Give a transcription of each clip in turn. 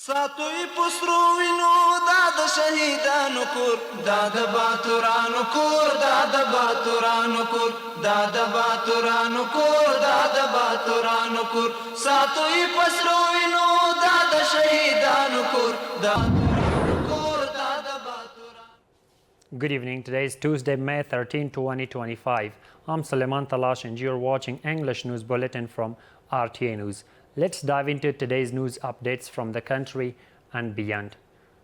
ساتوی پسرو وینو دا د شهیدانو کور دا د باتورانو کور دا د باتورانو کور دا د باتورانو کور دا د باتورانو کور ساتوی پسرو وینو دا د شهیدانو کور دا Good evening. Today is Tuesday, May 13, 2025. I'm Suleiman Talash and you're watching English News Bulletin from RTA News. Let's dive into today's news updates from the country and beyond.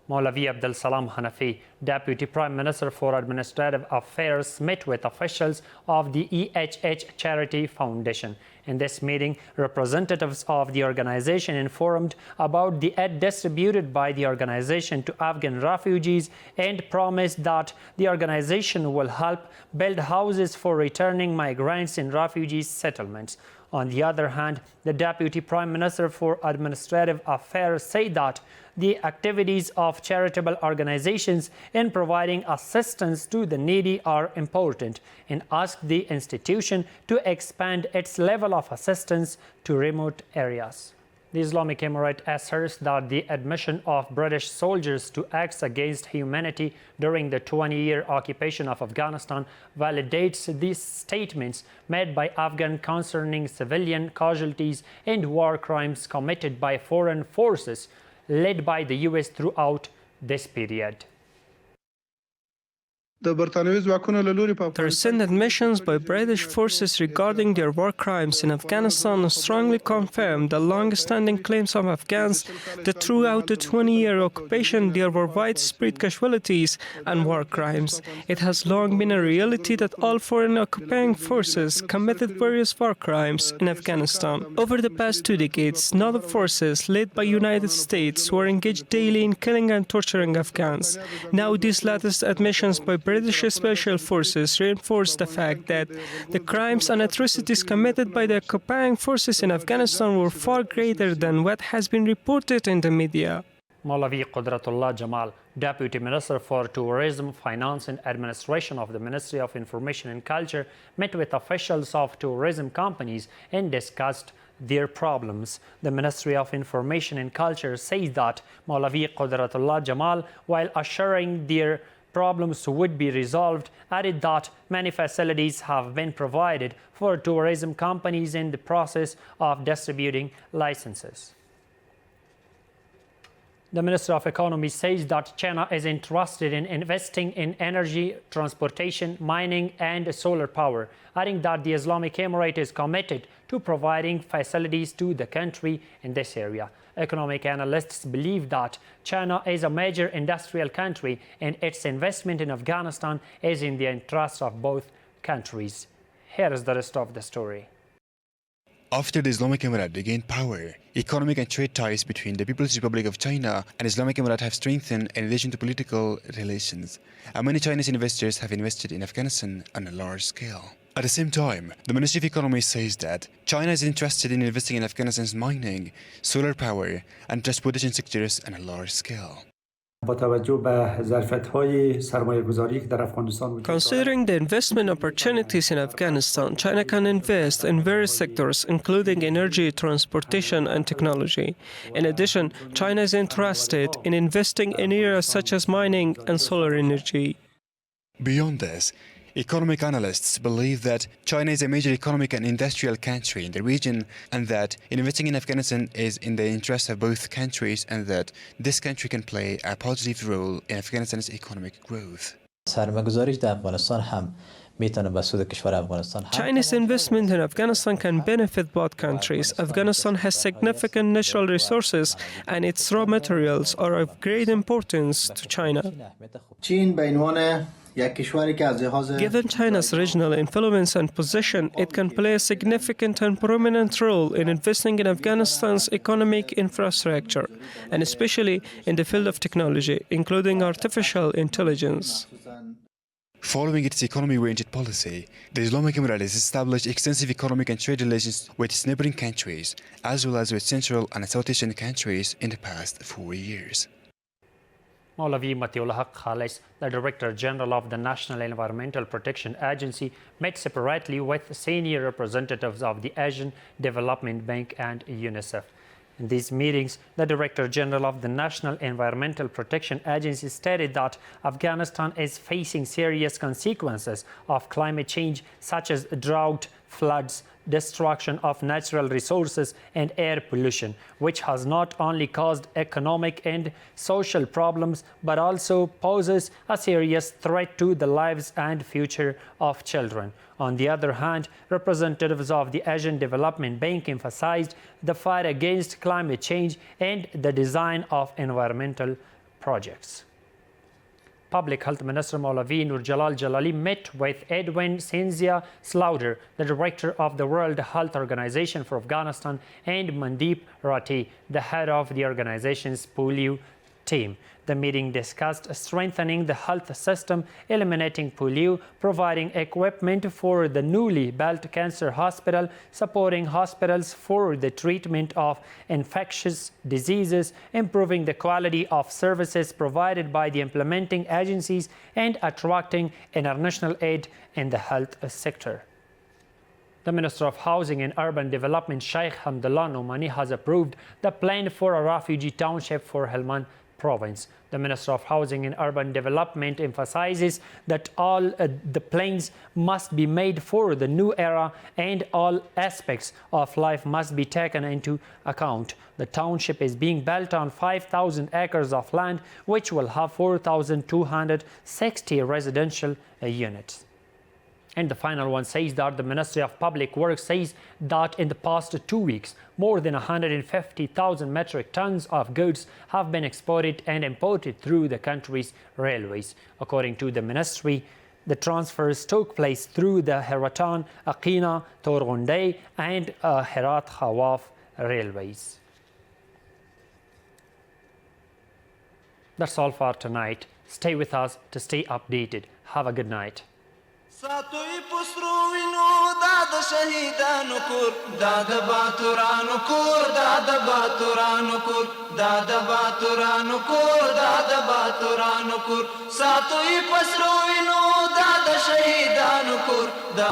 Maulavi Abdul Salam Hanafi, Deputy Prime Minister for Administrative Affairs, met with officials of the EHH Charity Foundation. In this meeting, representatives of the organization informed about the aid distributed by the organization to Afghan refugees and promised that the organization will help build houses for returning migrants in refugee settlements. On the other hand, the Deputy Prime Minister for Administrative Affairs said that the activities of charitable organizations in providing assistance to the needy are important and asked the institution to expand its level of assistance to remote areas. The Islamic Emirate asserts that the admission of British soldiers to acts against humanity during the 20-year occupation of Afghanistan validates these statements made by Afghan concerning civilian casualties and war crimes committed by foreign forces led by the US throughout this period. The recent admissions by British forces regarding their war crimes in Afghanistan strongly confirm the long-standing claims of Afghans that throughout the 20-year occupation there were widespread casualties and war crimes. It has long been a reality that all foreign occupying forces committed various war crimes in Afghanistan. Over the past 2 decades, NATO forces led by United States were engaged daily in killing and torturing Afghans. Now these latest admissions by British special forces reinforce the fact that the crimes and atrocities committed by the occupying forces in Afghanistan were far greater than what has been reported in the media. Maulavi Qudratullah Jamal, Deputy Minister for Tourism, Finance and Administration of the Ministry of Information and Culture, met with officials of tourism companies and discussed their problems. The Ministry of Information and Culture says that Maulavi Qudratullah Jamal, while assuring their problems would be resolved, added that many facilities have been provided for tourism companies in the process of distributing licenses. The Minister of Economy says that China is interested in investing in energy, transportation, mining and solar power, adding that the Islamic Emirate is committed to providing facilities to the country in this area. Economic analysts believe that China is a major industrial country and its investment in Afghanistan is in the interest of both countries. Here is the rest of the story. After the Islamic Emirate regained power, economic and trade ties between the People's Republic of China and Islamic Emirate have strengthened in addition to political relations. And many Chinese investors have invested in Afghanistan on a large scale. At the same time, the Ministry of Economy says that China is interested in investing in Afghanistan's mining, solar power and transportation sectors on a large scale. Considering the investment opportunities in Afghanistan, China can invest in various sectors, including energy, transportation, and technology. In addition, China is interested in investing in areas such as mining and solar energy. Beyond this, economic analysts believe that China is a major economic and industrial country in the region and that investing in Afghanistan is in the interest of both countries and that this country can play a positive role in Afghanistan's economic growth. Chinese investment in Afghanistan can benefit both countries. Afghanistan has significant natural resources and its raw materials are of great importance to China. Given China's regional influence and position, it can play a significant and prominent role in investing in Afghanistan's economic infrastructure, and especially in the field of technology, including artificial intelligence. Following its economy-oriented policy, the Islamic Emirate has established extensive economic and trade relations with its neighboring countries, as well as with Central and South Asian countries in the past 4 years. Maulavi Matiullah Haq Khalis, the Director General of the National Environmental Protection Agency, met separately with senior representatives of the Asian Development Bank and UNICEF. In these meetings, the Director General of the National Environmental Protection Agency stated that Afghanistan is facing serious consequences of climate change, such as drought, floods, destruction of natural resources, and air pollution, which has not only caused economic and social problems, but also poses a serious threat to the lives and future of children. On the other hand, representatives of the Asian Development Bank emphasized the fight against climate change and the design of environmental projects. Public Health Minister Maulavi Nur Jalal Jalali met with Edwin Senzia Slaughter, the director of the World Health Organization for Afghanistan, and Mandeep Rathi, the head of the organization's polio team. The meeting discussed strengthening the health system, eliminating polio, providing equipment for the newly built cancer hospital, supporting hospitals for the treatment of infectious diseases, improving the quality of services provided by the implementing agencies, and attracting international aid in the health sector. The Minister of Housing and Urban Development, Sheikh Hamdullah Nomani, has approved the plan for a refugee township for Helmand Province. The Minister of Housing and Urban Development emphasizes that all the plans must be made for the new era and all aspects of life must be taken into account. The township is being built on 5,000 acres of land, which will have 4,260 residential units. And the final one says that the Ministry of Public Works says that in the past 2 weeks, more than 150,000 metric tons of goods have been exported and imported through the country's railways. According to the ministry, the transfers took place through the Heratan, Aqina, Torgunday and Herat Khawaf railways. That's all for tonight. Stay with us to stay updated. Have a good night. ساتوی پسرو وینو دا د شهیدانو کور دا د باتورانو کور دا د باتورانو کور دا د باتورانو کور دا د باتورانو کور ساتوی پسرو وینو دا د شهیدانو کور دا